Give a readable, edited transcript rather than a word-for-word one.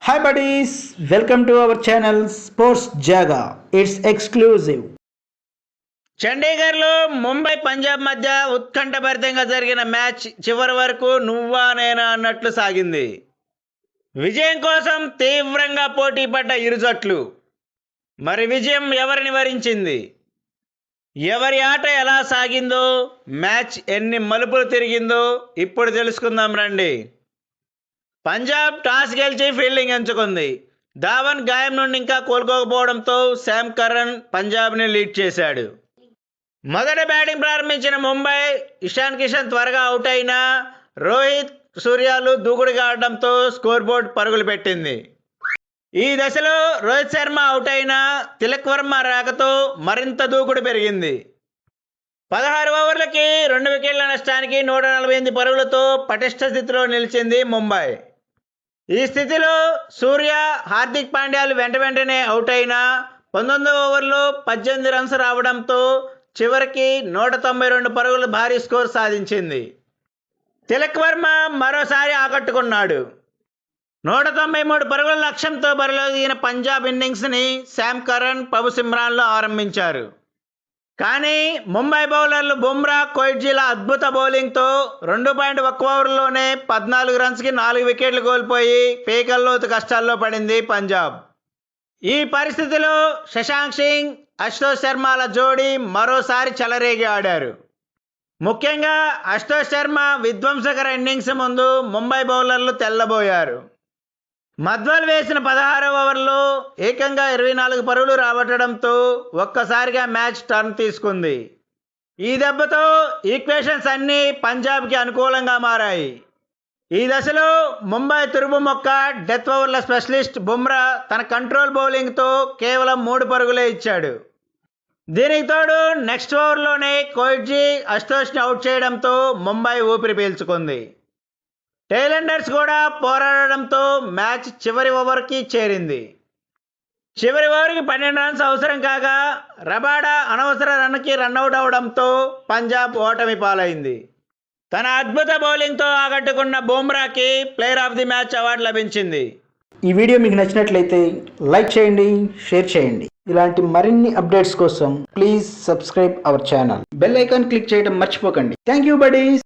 Hi buddies, welcome to our channel Sports Jaga. It's exclusive. చండీగఢ్లో Mumbai Punjab మధ్య ఉత్కంఠభరితంగా జరిగిన match చివరి వరకు నువ్వా నేనా అన్నట్లు సాగింది. విజయం కోసం తీవ్రంగా పోటీ పడ్డ ఇరు జట్లు. మరి విజయం ఎవరిని వరించింది? ఎవరి ఆట ఎలా సాగిందో, మ్యాచ్ ఎన్ని మలుపులు తిరిగిందో ఇప్పుడు తెలుసుకుందాం రండి. పంజాబ్ టాస్ గెలిచి ఫీల్డింగ్ ఎంచుకుంది. ధావన్ గాయం నుండి ఇంకా కోలుకోకపోవడంతో శామ్ కరన్ పంజాబ్ని లీడ్ చేశాడు. మొదట బ్యాటింగ్ ప్రారంభించిన ముంబై ఇషాన్ కిషన్ త్వరగా అవుట్ అయినా రోహిత్ సూర్యాలు దూకుడుగా ఆడడంతో స్కోర్ బోర్డ్ పరుగులు పెట్టింది. ఈ దశలో రోహిత్ శర్మ అవుట్ అయినా తిలక్ వర్మ రాకతో మరింత దూకుడు పెరిగింది. 16 ఓవర్లకి 2 వికెట్ల నష్టానికి 148 పరుగులతో పటిష్ట స్థితిలో నిలిచింది ముంబై. ఈ స్థితిలో సూర్య, హార్దిక్ పాండ్యాలు వెంటనే అవుట్ అయినా 19వ ఓవర్లో 18 రన్స్ రావడంతో చివరికి 192 పరుగుల భారీ స్కోర్ సాధించింది. తిలక్ వర్మ మరోసారి ఆకట్టుకున్నాడు. 193 పరుగుల లక్ష్యంతో బరిలో దిగిన పంజాబ్ ఇన్నింగ్స్ని శామ్ కరన్, పబు సిమ్రాన్లు ఆరంభించారు. కానీ ముంబై బౌలర్లు బుమ్రా, కొయిట్జీల అద్భుత బౌలింగ్తో 2.1 ఓవర్లోనే 14 రన్స్కి 4 వికెట్లు కోల్పోయి పీకల్లోతు కష్టాల్లో పడింది పంజాబ్. ఈ పరిస్థితిలో శశాంక్ సింగ్, అశుతోష్ శర్మల జోడీ మరోసారి చెలరేగి ఆడారు. ముఖ్యంగా అశుతోష్ శర్మ విధ్వంసకర ఇన్నింగ్స్ ముందు ముంబై బౌలర్లు తెల్లబోయారు. మధ్వల్ వేసిన 16వ ఓవర్లో ఏకంగా 24 పరుగులు రాబట్టడంతో ఒక్కసారిగా మ్యాచ్ టర్న్ తీసుకుంది. ఈ దెబ్బతో ఈక్వేషన్స్ అన్నీ పంజాబ్కి అనుకూలంగా మారాయి. ఈ దశలో ముంబై తురుము మొక్క డెత్ ఓవర్ల స్పెషలిస్ట్ బుమ్రా తన కంట్రోల్ బౌలింగ్తో కేవలం 3 పరుగులే ఇచ్చాడు. దీనికి తోడు నెక్స్ట్ ఓవర్లోనే కొయిట్జీ అశుతోష్ని అవుట్ చేయడంతో ముంబై ఊపిరి పీల్చుకుంది. టైలెండర్స్ కూడా పోరాడడంతో మ్యాచ్ చివరి ఓవర్కి చేరింది. చివరి ఓవర్కి 12 రన్స్ అవసరం కాగా రబాడా అనవసర రన్కి రన్అవుట్ అవడంతో పంజాబ్ ఓటమి పాలైంది. తన అద్భుత బౌలింగ్తో ఆకట్టుకున్న బుమ్రాకి player of the match award లభించింది. ఈ వీడియో మీకు నచ్చినట్లయితే లైక్ చేయండి, షేర్ చేయండి. ఇలాంటి మరిన్ని అప్డేట్స్ కోసం please subscribe our channel. Bell icon click చేయడం మర్చిపోకండి. Thank you buddies.